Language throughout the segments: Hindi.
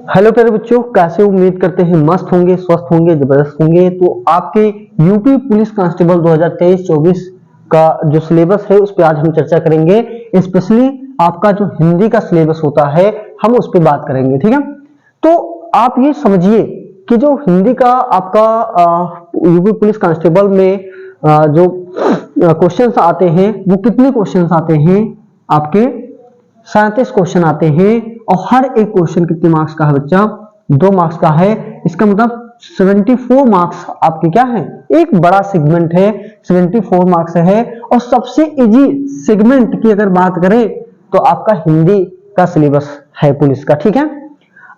हेलो प्यारे बच्चों, कैसे उम्मीद करते हैं मस्त होंगे, स्वस्थ होंगे, जबरदस्त होंगे। तो आपके यूपी पुलिस कांस्टेबल 2023-24 का जो सिलेबस है उस पर आज हम चर्चा करेंगे। स्पेशली आपका जो हिंदी का सिलेबस होता है हम उस पर बात करेंगे, ठीक है। तो आप ये समझिए कि जो हिंदी का आपका यूपी पुलिस कांस्टेबल में जो क्वेश्चंस आते हैं वो कितने क्वेश्चंस आते हैं? आपके 37 क्वेश्चन आते हैं और हर एक क्वेश्चन कितने मार्क्स का है बच्चा? 2 मार्क्स का है। इसका मतलब 74 मार्क्स आपके क्या है? एक बड़ा सेगमेंट है, 74 मार्क्स है। और सबसे इजी सेगमेंट की अगर बात करें तो आपका हिंदी का सिलेबस है पुलिस का, ठीक है।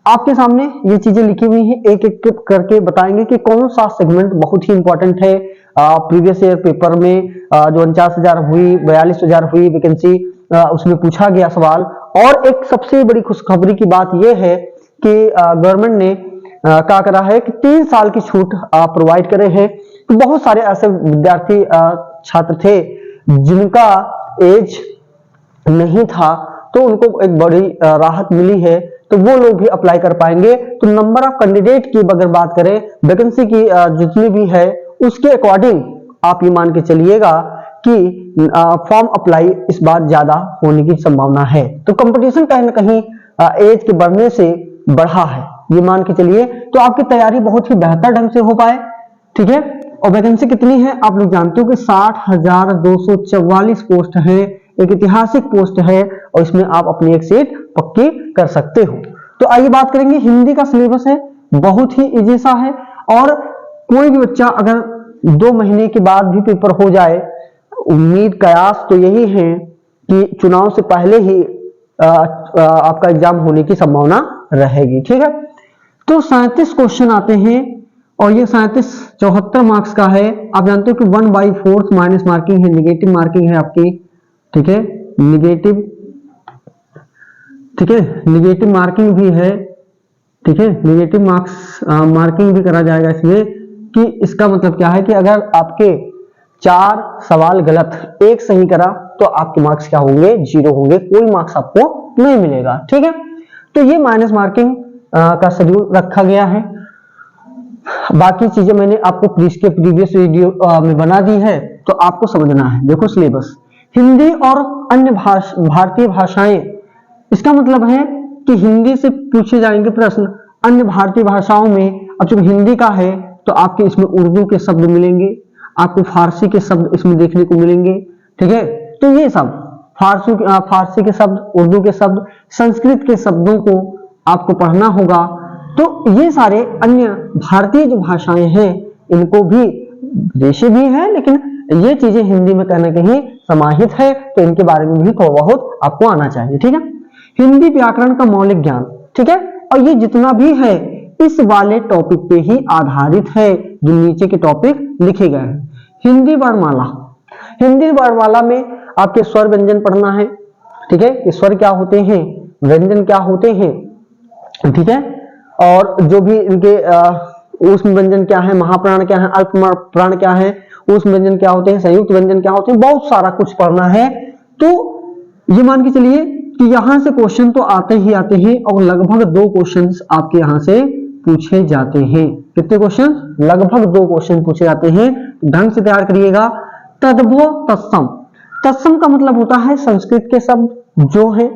आपके सामने ये चीजें लिखी हुई हैं, एक एक करके बताएंगे कि कौन सा सेगमेंट बहुत ही इंपॉर्टेंट है। प्रीवियस ईयर पेपर में जो 49,000 हुई, 42,000 हुई वैकेंसी, उसमें पूछा गया सवाल। और एक सबसे बड़ी खुशखबरी की बात यह है कि गवर्नमेंट ने क्या करा है कि 3 साल की छूट प्रोवाइड करे हैं। तो बहुत सारे ऐसे विद्यार्थी छात्र थे जिनका एज नहीं था, तो उनको एक बड़ी राहत मिली है, तो वो लोग भी अप्लाई कर पाएंगे। तो नंबर ऑफ कैंडिडेट की अगर बात करें, वैकेंसी की जितनी भी है उसके अकॉर्डिंग आप ये मान के चलिएगा कि फॉर्म अप्लाई इस बार ज्यादा होने की संभावना है। तो कंपटीशन कहीं ना कहीं एज के बढ़ने से बढ़ा है, ये मान के चलिए। तो आपकी तैयारी बहुत ही बेहतर ढंग से हो पाए, ठीक है। और वैकेंसी कितनी है आप लोग जानते हो कि 60,244 पोस्ट है, एक ऐतिहासिक पोस्ट है और इसमें आप अपनी एक सीट पक्की कर सकते हो। तो आइए बात करेंगे। हिंदी का सिलेबस है, बहुत ही इजी सा है। और कोई भी बच्चा अगर 2 महीने के बाद भी पेपर हो जाए, उम्मीद कयास तो यही है कि चुनाव से पहले ही आपका एग्जाम होने की संभावना रहेगी, ठीक है। तो 37 क्वेश्चन आते हैं और ये 37 74 मार्क्स का है। आप जानते हो कि 1/4 माइनस मार्किंग है, निगेटिव मार्किंग है आपकी, ठीक है। निगेटिव, ठीक है, निगेटिव मार्किंग भी है, ठीक है। निगेटिव मार्क्स मार्किंग भी करा जाएगा इसमें। कि इसका मतलब क्या है कि अगर आपके 4 सवाल गलत, 1 सही करा तो आपके मार्क्स क्या होंगे? 0 होंगे, कोई मार्क्स आपको नहीं मिलेगा, ठीक है। तो ये माइनस मार्किंग का शेड्यूल रखा गया है। बाकी चीजें मैंने आपको प्रीवियस वीडियो में बना दी है, तो आपको समझना है। देखो सिलेबस, हिंदी और अन्य भारतीय भाषाएं, इसका मतलब है कि हिंदी से पूछे जाएंगे प्रश्न अन्य भारतीय भाषाओं में। अब जब हिंदी का है तो आपके इसमें उर्दू के शब्द मिलेंगे, आपको फारसी के शब्द इसमें देखने को मिलेंगे, ठीक है। तो ये सब फारसी के शब्द, उर्दू के शब्द, संस्कृत के शब्दों को आपको पढ़ना होगा। तो ये सारे अन्य भारतीय जो भाषाएं हैं इनको भी, विदेशी भी है लेकिन ये चीजें हिंदी में कहीं ना कहीं समाहित है, तो इनके बारे में भी थोड़ा बहुत आपको आना चाहिए, ठीक है। हिंदी व्याकरण का मौलिक ज्ञान, ठीक है। और ये जितना भी है इस वाले टॉपिक पे ही आधारित है जो नीचे के टॉपिक लिखे गए हैं। हिंदी वर्णमाला, हिंदी वर्णमाला में आपके स्वर व्यंजन पढ़ना है, ठीक है। ये स्वर क्या होते हैं, व्यंजन क्या होते हैं, ठीक है। और जो भी इनके ऊष्म व्यंजन क्या है, महाप्राण क्या है, अल्प प्राण क्या है, ऊष्म व्यंजन क्या होते हैं, संयुक्त व्यंजन क्या होते हैं, बहुत सारा कुछ पढ़ना है। तो ये मान के चलिए कि यहां से क्वेश्चन तो आते ही आते हैं और लगभग 2 क्वेश्चन आपके यहां से पूछे जाते हैं। कितने क्वेश्चन? लगभग 2 क्वेश्चन पूछे जाते हैं। ढंग से तैयार करिएगा। तद्भव तत्सम, तत्सम का मतलब होता है संस्कृत के शब्द जो है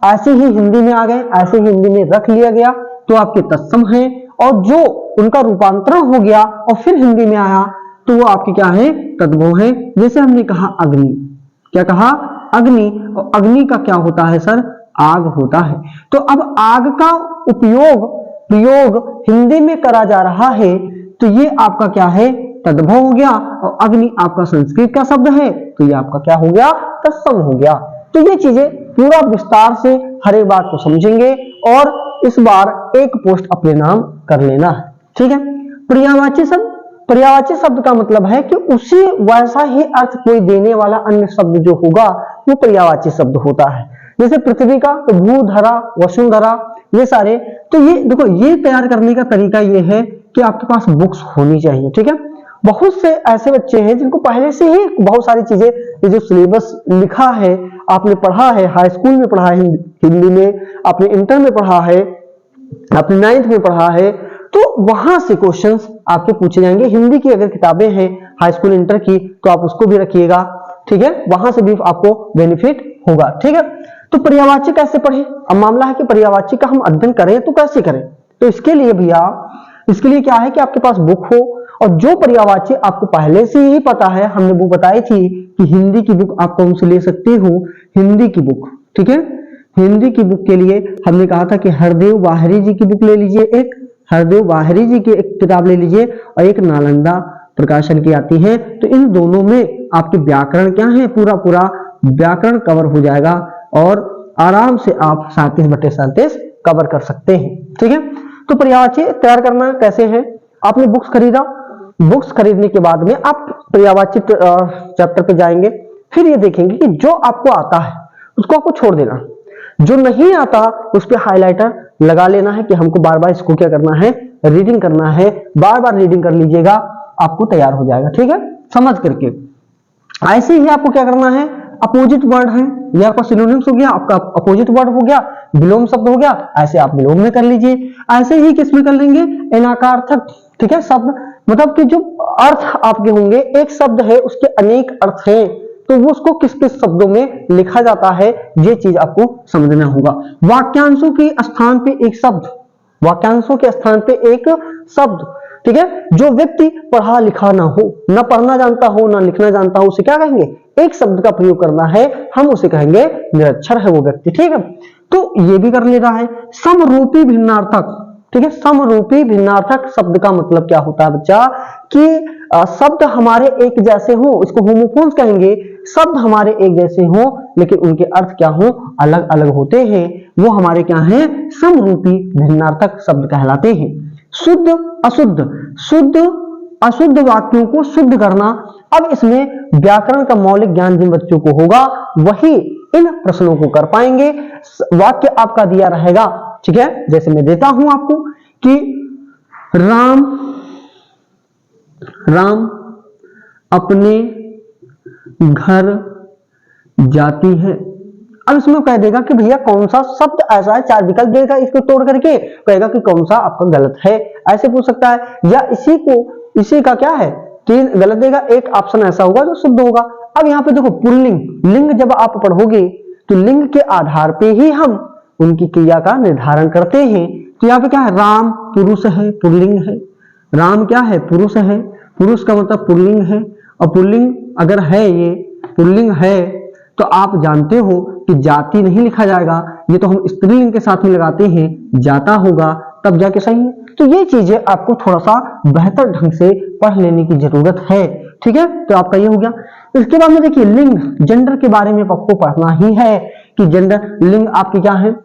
ऐसे ही हिंदी में आ गए, ऐसे ही हिंदी में रख लिया गया तो आपके तत्सम है। और जो उनका रूपांतरण हो गया और फिर हिंदी में आया तो वो आपके क्या है? तद्भव है। जैसे हमने कहा अग्नि, क्या कहा? अग्नि। और अग्नि का क्या होता है सर? आग होता है। तो अब आग का प्रयोग हिंदी में करा जा रहा है तो ये आपका क्या है? तद्भव हो गया। और अग्नि आपका संस्कृत का शब्द है तो ये आपका क्या हो गया? तत्सम हो गया। तो ये चीजें पूरा विस्तार से हर एक बात को समझेंगे और इस बार एक पोस्ट अपने नाम कर लेना है, ठीक है। पर्यायवाची शब्द, पर्यायवाची शब्द का मतलब है कि उसी वैसा ही अर्थ कोई देने वाला अन्य शब्द जो होगा वो पर्यायवाची शब्द होता है। जैसे पृथ्वी का तो भूधरा, वसुंधरा, ये सारे। तो ये देखो, ये तैयार करने का तरीका ये है कि आपके पास बुक्स होनी चाहिए, ठीक है। बहुत से ऐसे बच्चे हैं जिनको पहले से ही बहुत सारी चीजें, ये जो सिलेबस लिखा है, आपने पढ़ा है, हाई स्कूल में पढ़ा है हिंदी में, आपने इंटर में पढ़ा है, आपने 9th में पढ़ा है, तो वहां से क्वेश्चंस आपके पूछे जाएंगे। हिंदी की अगर किताबें हैं हाई स्कूल इंटर की तो आप उसको भी रखिएगा, ठीक है, वहां से भी आपको बेनिफिट होगा, ठीक है। तो पर्यायवाची कैसे पढ़े? अब मामला है कि पर्यायवाची का हम अध्ययन करें तो कैसे करें? तो इसके लिए भैया, इसके लिए क्या है कि आपके पास बुक हो, और जो पर्यायवाची आपको पहले से ही पता है, हमने बुक बताई थी कि हिंदी की बुक आप कौन सी ले सकते हो, हिंदी की बुक, ठीक है। हिंदी की बुक के लिए हमने कहा था कि हरदेव वाहरी जी की बुक ले लीजिए, एक हरदेव वाहरी जी की एक किताब ले लीजिए, और एक नालंदा प्रकाशन की आती है। तो इन दोनों में आपके व्याकरण क्या है, पूरा पूरा व्याकरण कवर हो जाएगा, और आराम से आप 37/37 कवर कर सकते हैं, ठीक है। तो पर्यायवाची तैयार करना कैसे है? आपने बुक्स खरीदा, बुक्स खरीदने के बाद में आप पर्यायवाची चैप्टर पे जाएंगे, फिर ये देखेंगे कि जो आपको आता है उसको आपको छोड़ देना, जो नहीं आता उस पर हाइलाइटर लगा लेना है कि हमको बार बार इसको क्या करना है, रीडिंग करना है, बार बार रीडिंग कर लीजिएगा, आपको तैयार हो जाएगा, ठीक है, समझ करके। ऐसे ही आपको क्या करना है, अपोजिट वर्ड है, ये आपका सिनोनिम्स हो गया, आपका अपोजिट वर्ड हो गया, विलोम शब्द हो गया, ऐसे आप विलोम में कर लीजिए। ऐसे ही किस में कर लेंगे, अनेकार्थक, ठीक है, शब्द, मतलब कि जो अर्थ आपके होंगे, एक शब्द है उसके अनेक अर्थ हैं, तो वो उसको किस किस शब्दों में लिखा जाता है, ये चीज आपको समझना होगा। वाक्यांशों के स्थान पे एक शब्द, वाक्यांशों के स्थान पे एक शब्द, ठीक है। जो व्यक्ति पढ़ा लिखा ना हो, ना पढ़ना जानता हो, ना लिखना जानता हो, उसे क्या कहेंगे, एक शब्द का प्रयोग करना है, हम उसे कहेंगे निरक्षर है वो व्यक्ति, ठीक है। तो ये भी कर ले रहा है। समरूपी भिन्नार्थक, ठीक है, समरूपी भिन्नार्थक शब्द का मतलब क्या होता है बच्चा, कि शब्द हमारे एक जैसे हो, इसको होमोफोन्स कहेंगे, शब्द हमारे एक जैसे हो लेकिन उनके अर्थ क्या हो, अलग अलग होते हैं, वो हमारे क्या हैं, समरूपी भिन्नार्थक शब्द कहलाते हैं। शुद्ध अशुद्ध, शुद्ध अशुद्ध वाक्यों को शुद्ध करना। अब इसमें व्याकरण का मौलिक ज्ञान जिन बच्चों को होगा वही इन प्रश्नों को कर पाएंगे। वाक्य आपका दिया रहेगा, ठीक है, जैसे मैं देता हूं आपको कि राम अपने घर जाती है। अब इसमें कह देगा कि भैया कौन सा शब्द ऐसा है, 4 विकल्प देगा, इसको तोड़ करके कहेगा कि कौन सा आपका गलत है, ऐसे पूछ सकता है। या इसी का क्या है, 3 गलत देगा, एक ऑप्शन ऐसा होगा जो शुद्ध होगा। अब यहाँ पे देखो पुल्लिंग, लिंग जब आप पढ़ोगे तो लिंग के आधार पे ही हम उनकी क्रिया का निर्धारण करते हैं। तो यहाँ पे क्या है, राम पुरुष है, पुल्लिंग है, राम क्या है, पुरुष है, पुरुष का मतलब पुल्लिंग है, और पुल्लिंग अगर है, ये पुल्लिंग है तो आप जानते हो कि जाति नहीं लिखा जाएगा, ये तो हम स्त्रीलिंग के साथ में लगाते हैं, जाता होगा तब जाके सही है। तो ये चीजें आपको थोड़ा सा बेहतर ढंग से पढ़ लेने की जरूरत है, ठीक है। तो आपका ये हो गया। इसके बाद में देखिए लिंग, जेंडर के बारे में आपको पढ़ना ही है कि जेंडर, लिंग आपके क्या है,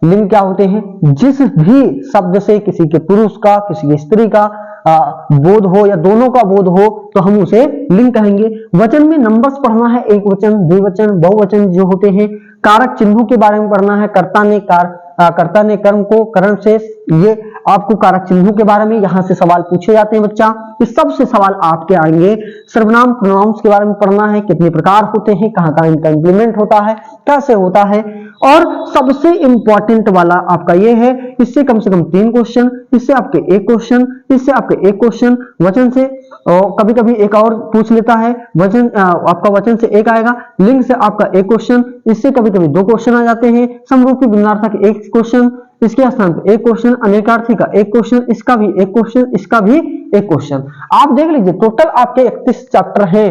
लिंग क्या होते हैं, जिस भी शब्द से किसी के पुरुष का किसी के स्त्री का बोध हो या दोनों का बोध हो तो हम उसे लिंग कहेंगे। वचन में नंबर्स पढ़ना है, एक वचन, द्विवचन, बहुवचन जो होते हैं। कारक चिन्हों के बारे में पढ़ना है, कर्ता ने कर्म को करण से, ये आपको कारक चिन्हों के बारे में यहाँ से सवाल पूछे जाते हैं बच्चा, इस सब से सवाल आपके आएंगे। सर्वनाम प्रोनाउंस के बारे में पढ़ना है, कितने प्रकार होते हैं, कहाँ कहाँ इनका इंप्लीमेंट होता है, कैसे होता है। और सबसे इंपॉर्टेंट वाला आपका ये है, इससे कम से कम 3 क्वेश्चन, इससे आपके 1 क्वेश्चन, इससे आपके 1 क्वेश्चन, वचन से कभी कभी एक और पूछ लेता है, वचन आपका वचन से 1 आएगा, लिंग से आपका 1 क्वेश्चन, इससे कभी कभी 2 क्वेश्चन आ जाते हैं, समरूपी भिन्नार्थक 1 क्वेश्चन, इसके स्थान पे 1 क्वेश्चन, अनेकार्थी का 1 क्वेश्चन, इसका भी 1 क्वेश्चन, इसका भी 1 क्वेश्चन। आप देख लीजिए टोटल आपके 31 चैप्टर हैं,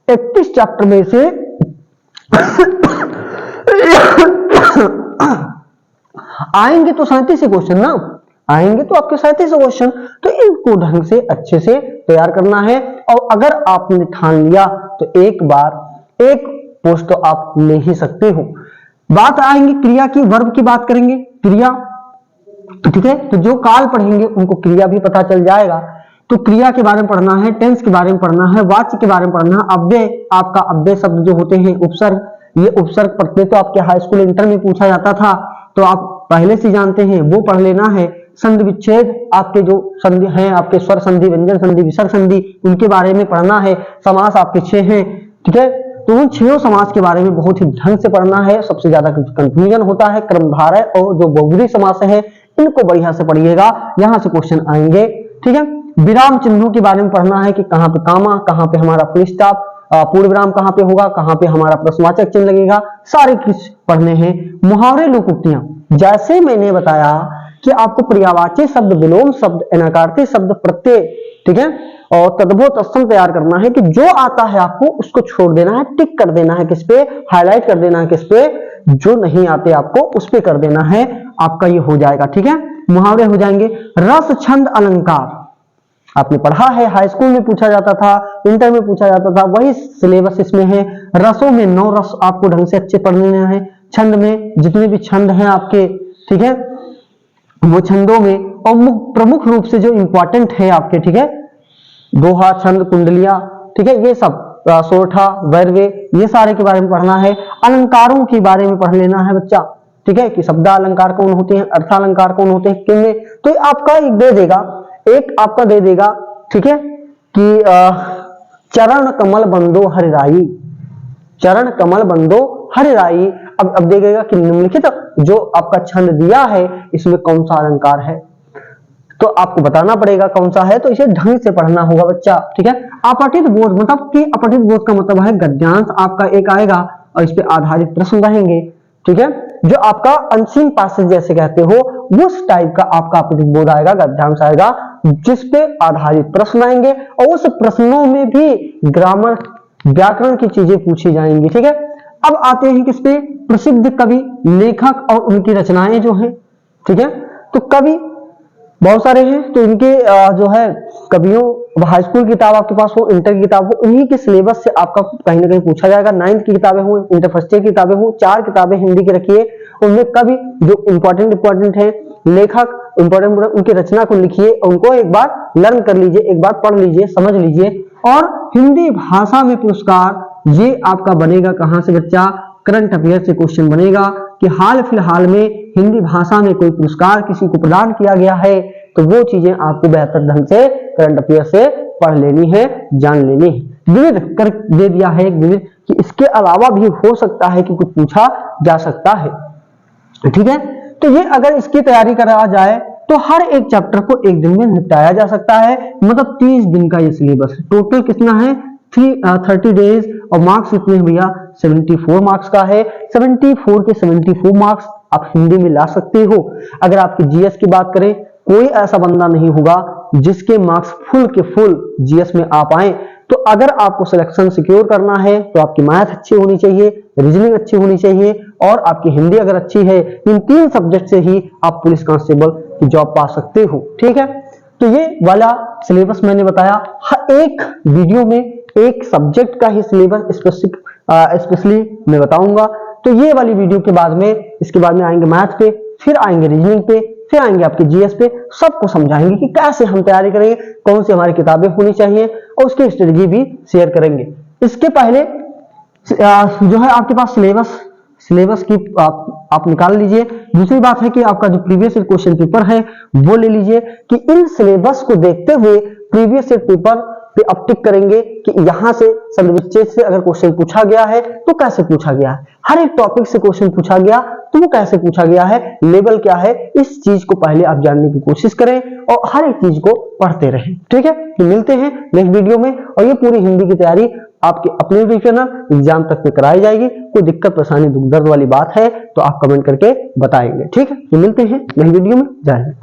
31 चैप्टर में से आएंगे तो 37 क्वेश्चन ना, आएंगे तो आपके 37 क्वेश्चन, तो इनको ढंग से अच्छे से तैयार करना है। और अगर आपने ठान लिया तो एक बार 1 पोस्ट तो आप ले ही सकते हो। बात आएंगे क्रिया की, वर्ब की बात करेंगे, क्रिया, ठीक है, तो जो काल पढ़ेंगे उनको क्रिया भी पता चल जाएगा। तो क्रिया के बारे में पढ़ना है, टेंस के बारे में पढ़ना है, वाच्य के बारे में पढ़ना है, अव्यय, आपका अव्यय शब्द जो होते हैं, उपसर्ग, ये उपसर्ग पढ़ते तो आपके हाई स्कूल इंटर में पूछा जाता था, तो आप पहले से जानते हैं, वो पढ़ लेना है। संधि विच्छेद, आपके जो संधि हैं, आपके स्वर संधि, व्यंजन संधि, विसर्ग संधि, उनके बारे में पढ़ना है। समास आपके 6 हैं, ठीक है, तो उन 6 समास के बारे में बहुत ही ढंग से पढ़ना है। सबसे ज्यादा कंफ्यूजन होता है कर्मधारय और जो बहुब्रीहि समास है, इनको बढ़िया से पढ़िएगा, यहां से क्वेश्चन आएंगे, ठीक है। विराम चिन्हों के बारे में पढ़ना है कि कहां पे कामा, कहां पे हमारा फुल स्टॉप, पूर्ण विराम कहां पे होगा, कहां पे हमारा प्रश्नवाचक चिन्ह लगेगा, सारे कुछ पढ़ने हैं। मुहावरे, लोकोक्तियां, जैसे मैंने बताया कि आपको पर्यायवाची शब्द, विलोम शब्द, अनाकार्ती शब्द, प्रत्यय, ठीक है, और तद्भव तत्सम तैयार करना है कि जो आता है आपको उसको छोड़ देना है, टिक कर देना है, किस पे हाईलाइट कर देना है, किस पे, जो नहीं आते आपको उस पे कर देना है, आपका ये हो जाएगा, ठीक है। मुहावरे हो जाएंगे। रस, छंद, अलंकार आपने पढ़ा है, हाई स्कूल में पूछा जाता था, इंटर में पूछा जाता था, वही सिलेबस इसमें है। रसों में 9 रस आपको ढंग से अच्छे पढ़ने हैं। छंद में जितने भी छंद हैं आपके, ठीक है, वो छंदों में, और प्रमुख रूप से जो इंपॉर्टेंट है आपके, ठीक है, दोहा, छंद, कुंडलियां, ठीक है, ये सब, सोरठा, वैरवे, ये सारे के बारे में पढ़ना है। अलंकारों के बारे में पढ़ लेना है बच्चा, ठीक है, कि शब्दालंकार कौन होते हैं, अर्थालंकार कौन होते हैं, किनमें, तो आपका एक दे देगा, एक आपका दे देगा, ठीक है, कि चरण कमल बंदो हरिराई, चरण कमल बंदो हरिराई। अब देखेगा कि निम्नलिखित जो आपका छंद दिया है इसमें कौन सा अलंकार है, तो आपको बताना पड़ेगा कौन सा है, तो इसे ढंग से पढ़ना होगा बच्चा, ठीक है। अपठित बोध, मतलब कि अपठित बोध का मतलब है गद्यांश आपका एक आएगा और इस पे आधारित प्रश्न रहेंगे, ठीक है, जो आपका अनसीन पैसेज जैसे कहते हो उस टाइप का आपका अपठित बोध आएगा, गद्यांश आएगा, जिसपे आधारित प्रश्न आएंगे और उस प्रश्नों में भी ग्रामर, व्याकरण की चीजें पूछी जाएंगी, ठीक है। अब आते हैं किस पे, प्रसिद्ध कवि, लेखक और उनकी रचनाएं जो हैं, ठीक है, तो कवि बहुत सारे हैं, तो इनके जो है कवियों, हाई स्कूल की किताब आपके पास हो, इंटर की किताब हो, इन्हीं के सिलेबस से आपका कहीं ना कहीं पूछा जाएगा। 9th की किताबें हो, इंटर फर्स्ट ईयर की किताबें हो, 4 किताबें हिंदी की रखिए, उनमें कवि जो इंपॉर्टेंट है, लेखक इंपॉर्टेंट, उनकी रचना को लिखिए, उनको एक बार लर्न कर लीजिए, एक बार पढ़ लीजिए, समझ लीजिए। और हिंदी भाषा में पुरस्कार, ये आपका बनेगा कहां से बच्चा, करंट अफेयर से क्वेश्चन बनेगा कि हाल फिलहाल में हिंदी भाषा में कोई पुरस्कार किसी को प्रदान किया गया है, तो वो चीजें आपको बेहतर ढंग से करंट अफेयर से पढ़ लेनी है, जान लेनी है। विविध कर दे दिया है एक विविध, कि इसके अलावा भी हो सकता है कि कुछ पूछा जा सकता है, ठीक है। तो ये अगर इसकी तैयारी करा जाए तो हर एक चैप्टर को एक दिन में निपटाया जा सकता है, मतलब 30 दिन का ये सिलेबस, टोटल कितना है 30 डेज, और मार्क्स कितने हैं भैया, 74 मार्क्स का है। 74 के 74 मार्क्स आप हिंदी में ला सकते हो। अगर आपकी जीएस की बात करें, कोई ऐसा बंदा नहीं होगा जिसके मार्क्स फुल के फुल जीएस में आ पाए। तो अगर आपको सिलेक्शन सिक्योर करना है तो आपकी मैथ अच्छी होनी चाहिए, रीजनिंग अच्छी होनी चाहिए, और आपकी हिंदी अगर अच्छी है, इन 3 सब्जेक्ट से ही आप पुलिस कांस्टेबल की जॉब पा सकते हो, ठीक है। तो ये वाला सिलेबस मैंने बताया, एक वीडियो में एक सब्जेक्ट का ही सिलेबस स्पेशली मैं बताऊंगा। तो ये वाली वीडियो के बाद में, इसके बाद में आएंगे मैथ पे, फिर आएंगे रीजनिंग पे, फिर आएंगे आपके जीएस पे, सबको समझाएंगे कि कैसे हम तैयारी करेंगे, कौन सी हमारी किताबें होनी चाहिए, और उसकी स्ट्रेटजी भी शेयर करेंगे। इसके पहले जो है आपके पास सिलेबस की आप निकाल लीजिए। दूसरी बात है कि आपका जो प्रीवियस ईयर क्वेश्चन पेपर है वो ले लीजिए, कि इन सिलेबस को देखते हुए प्रीवियस ईयर पेपर पे अब टिक करेंगे कि यहां से संविच्छेद से अगर क्वेश्चन पूछा गया है तो कैसे पूछा गया है, हर एक टॉपिक से क्वेश्चन पूछा गया तो वो कैसे पूछा गया है, लेवल क्या है, इस चीज को पहले आप जानने की कोशिश करें और हर एक चीज को पढ़ते रहें, ठीक है। तो मिलते हैं नेक्स्ट वीडियो में, और ये पूरी हिंदी की तैयारी आपके अपने यूट्यूब चैनल एग्जाम तक में कराई जाएगी। कोई दिक्कत परेशानी दुख दर्द वाली बात है तो आप कमेंट करके बताएंगे, ठीक है। तो मिलते हैं नेक्स्ट वीडियो में, जय हिंद।